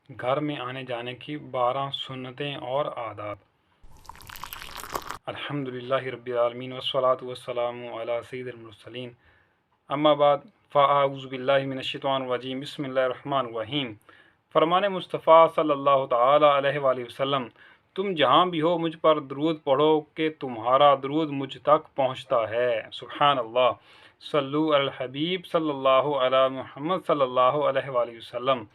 घर में आने जाने की 12 सुन्नतें और आदाब। अल्हम्दुलिल्लाहि रब्बिल आलमीन वस्सलातु वस्सलामु अला सय्यिदिल मुरसलीन अम्मा बाद फ़अऊज़ु बिल्लाहि मिनश शैतानिर रजीम बिस्मिल्लाहिर रहमानिर रहीम। फरमान मुस्तफ़ा सल्लल्लाहु ताला अलैहि वसल्लम, तुम जहाँ भी हो मुझ पर दरूद पढ़ो कि तुम्हारा दरूद मुझ तक पहुँचता है। सुभान अल्लाह। सल्लु अल हबीब सल्लल्लाहु अला मुहम्मद सल्लल्लाहु अलैहि वसल्लम।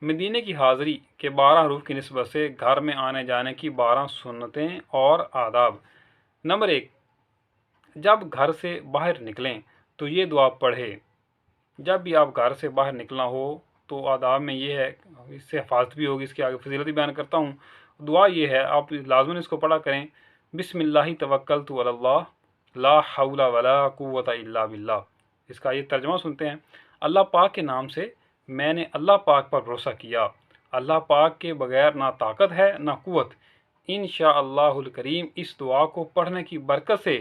मदीने की हाज़री के 12 हरूफ की निस्बत से घर में आने जाने की 12 सुन्नतें और आदाब। नंबर 1, जब घर से बाहर निकलें तो ये दुआ पढ़े। जब भी आप घर से बाहर निकलना हो तो आदाब में ये है, इससे हिफाजत भी होगी, इसकी आगे फजीलत भी बयान करता हूँ। दुआ ये है, आप लाजमन इसको पढ़ा करें, बिस्मिल्लाहि तवक्कलतु अलल्लाह ला हौला वला कुव्वता इल्ला बिल्लाह। इसका ये तर्जुमा सुनते हैं। अल्लाह पाक के नाम से मैंने अल्लाह पाक पर भरोसा किया, अल्लाह पाक के बगैर ना ताकत है ना कुव्वत। इंशाअल्लाहुल करीम इस दुआ को पढ़ने की बरकत से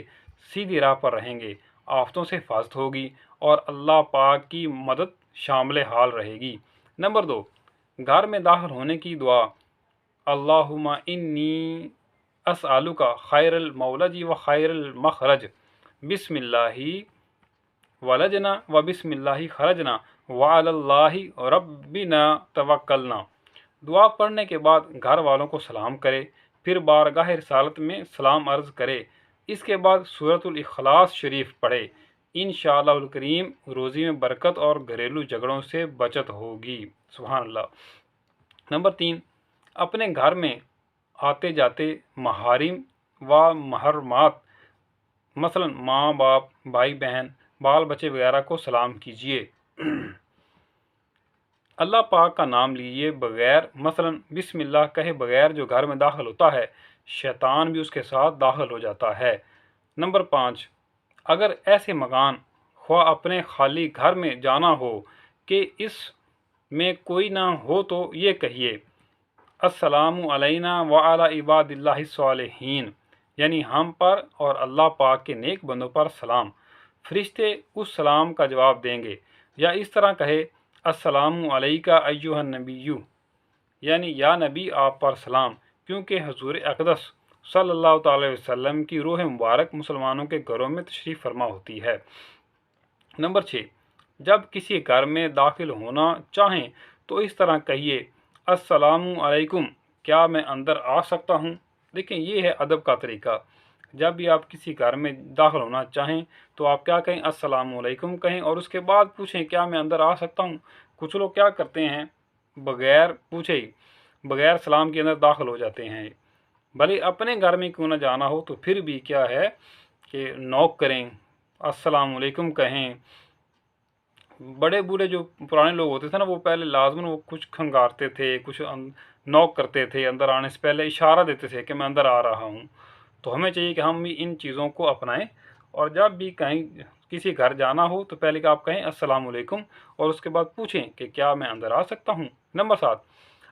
सीधी राह पर रहेंगे, आफतों से हिफाजत होगी और अल्लाह पाक की मदद शामिल हाल रहेगी। नंबर 2, घर में दाखिल होने की दुआ। अल्लाहुम्मा इन्नी अस्अलुका खैरल मौलजी व खैरल मखरज, बिस्मिल्लाहि वलजना व बिस्मिल्लाहि खरजना व अलल्लाहि रब्बिना तवक्कलना। दुआ पढ़ने के बाद घर वालों को सलाम करे, फिर बारगाह रिसालत में सलाम अर्ज़ करे। इसके बाद सूरतुल इखलास शरीफ पढ़े। इंशाअल्लाहुल करीम रोज़ी में बरकत और घरेलू झगड़ों से बचत होगी। सुभान अल्लाह। नंबर 3, अपने घर में आते जाते महारिम व महरमात मसलन माँ बाप, भाई बहन, बाल बच्चे वगैरह को सलाम कीजिए। अल्लाह पाक का नाम लीजिए बगैर, मसलन बिस्मिल्लाह कहे बगैर जो घर में दाखिल होता है, शैतान भी उसके साथ दाखिल हो जाता है। नंबर 5, अगर ऐसे मकान ख्वा अपने खाली घर में जाना हो कि इस में कोई ना हो तो ये कहिए, अस्सलामु अलैना व अला इबादिल्लाहि सालिहीन, यानी हम पर और अल्लाह पाक के नेक बंदों पर सलाम। फरिश्ते उस सलाम का जवाब देंगे। या इस तरह कहे, अस्सलामु अलैका अय्युहन नबिय्यु, यानी या नबी आप पर सलाम, क्योंकि हजूर अक़दस सल्लल्लाहु अलैहि वसल्लम की रूह मुबारक मुसलमानों के घरों में तशरीफ़ फरमा होती है। नंबर 6, जब किसी घर में दाखिल होना चाहें तो इस तरह कहिए, अस्सलामु अलैकुम, क्या मैं अंदर आ सकता हूँ। देखें, ये है अदब का तरीका। जब भी आप किसी घर में दाखिल होना चाहें तो आप क्या कहें, अस्सलामु अलैकुम कहें और उसके बाद पूछें क्या मैं अंदर आ सकता हूँ। कुछ लोग क्या करते हैं, बगैर पूछे ही, बगैर सलाम के अंदर दाखिल हो जाते हैं। भले अपने घर में क्यों ना जाना हो तो फिर भी क्या है कि नॉक करें, अस्सलाम वालेकुम कहें। बड़े बूढ़े जो पुराने लोग होते थे ना, वो पहले लाजमन वो कुछ खंगारते थे, कुछ नॉक करते थे, अंदर आने से पहले इशारा देते थे कि मैं अंदर आ रहा हूँ। तो हमें चाहिए कि हम भी इन चीज़ों को अपनाएं और जब भी कहीं किसी घर जाना हो तो पहले कि आप कहें अस्सलाम वालेकुम और उसके बाद पूछें कि क्या मैं अंदर आ सकता हूँ। नंबर 7,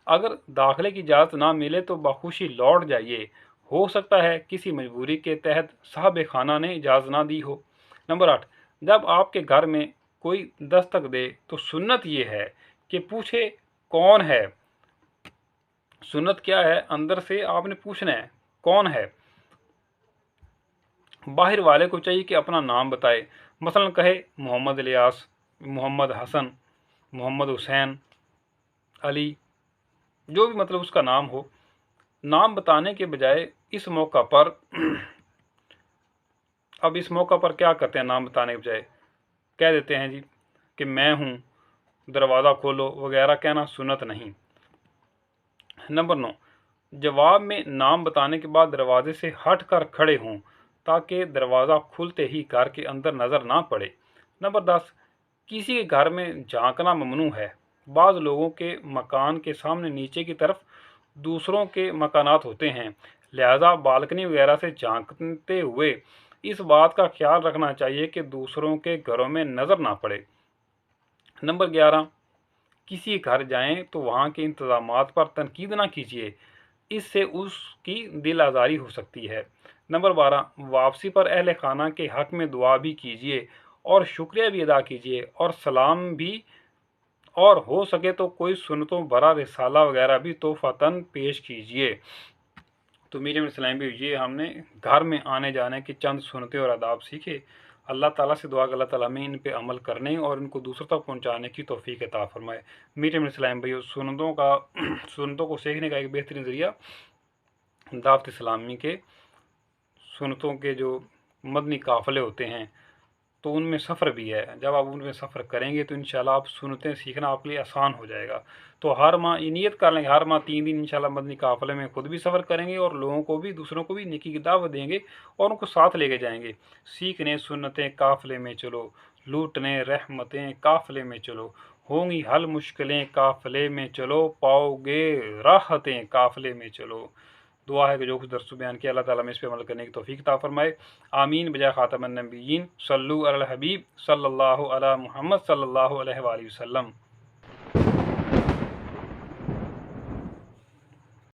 अगर दाखिले की इजाज़त ना मिले तो बखुशी लौट जाइए, हो सकता है किसी मजबूरी के तहत साहब खाना ने इजाज़त ना दी हो। नंबर 8, जब आपके घर में कोई दस्तक दे तो सुन्नत ये है कि पूछे कौन है। सुन्नत क्या है, अंदर से आपने पूछना है कौन है। बाहर वाले को चाहिए कि अपना नाम बताए, मसलन कहे मोहम्मद इलियास, मोहम्मद हसन, मोहम्मद हुसैन, अली, जो भी मतलब उसका नाम हो। नाम बताने के बजाय इस मौका पर अब इस मौका पर क्या करते हैं, नाम बताने के बजाय कह देते हैं जी कि मैं हूँ, दरवाज़ा खोलो वगैरह कहना सुन्नत नहीं। नंबर 9, जवाब में नाम बताने के बाद दरवाजे से हट कर खड़े हों ताकि दरवाज़ा खुलते ही घर के अंदर नज़र ना पड़े। नंबर 10, किसी के घर में झांकना ममनू है। बाज़ लोगों के मकान के सामने नीचे की तरफ दूसरों के मकानात होते हैं, लिहाजा बालकनी वगैरह से झांकते हुए इस बात का ख्याल रखना चाहिए कि दूसरों के घरों में नज़र ना पड़े। नंबर 11, किसी घर जाएं तो वहाँ के इंतज़ामात पर तनकीद ना कीजिए, इससे उसकी दिल आज़ारी हो सकती है। नंबर 12, वापसी पर अहल खाना के हक़ में दुआ भी कीजिए और शुक्रिया भी अदा कीजिए और सलाम भी اور ہو سکے تو کوئی سنتوں بھرا رسالہ وغیرہ بھی تحفتاً پیش کیجیے۔ تو میرے اسلام بھی یہ ہم نے گھر میں آنے جانے کی چند سنتیں اور آداب سیکھے۔ اللہ تعالیٰ سے دعا کہ اللہ تعالیٰ میں ان پہ عمل کرنے اور ان کو دوسروں تک پہنچانے کی توفیق عطا فرمائے۔ میرے اسلام بھائی سنتوں کو سیکھنے کا ایک بہترین ذریعہ دعوت اسلامی کے سنتوں کے جو مدنی قافلے ہوتے ہیں تو ان میں سفر بھی ہے۔ جب آپ ان میں سفر کریں گے تو انشاءاللہ آپ سنتیں سیکھنا آپ کے لیے آسان ہو جائے گا۔ تو ہر ماہ یہ نیت کر لیں گے، ہر ماہ 3 دن انشاءاللہ مدنی قافلے میں خود بھی سفر کریں گے اور لوگوں کو بھی، دوسروں کو بھی نیکی کی دعوت دیں گے اور ان کو ساتھ لے کے جائیں گے۔ سیکھنے سنتیں قافلے میں چلو، لوٹنے رحمتیں قافلے میں چلو، ہوں گی حل مشکلیں قافلے میں چلو، پاؤ گے راحتیں قافلے میں چلو۔ دعا ہے کہ جو کچھ درس بیان کیا اللہ تعالیٰ میں اس پہ عمل کرنے کی توفیق عطا فرمائے، آمین بجائے خاتم النبیین۔ صلو علی الحبیب صلی اللہ علی محمد صلی اللہ علیہ وآلہ وسلم۔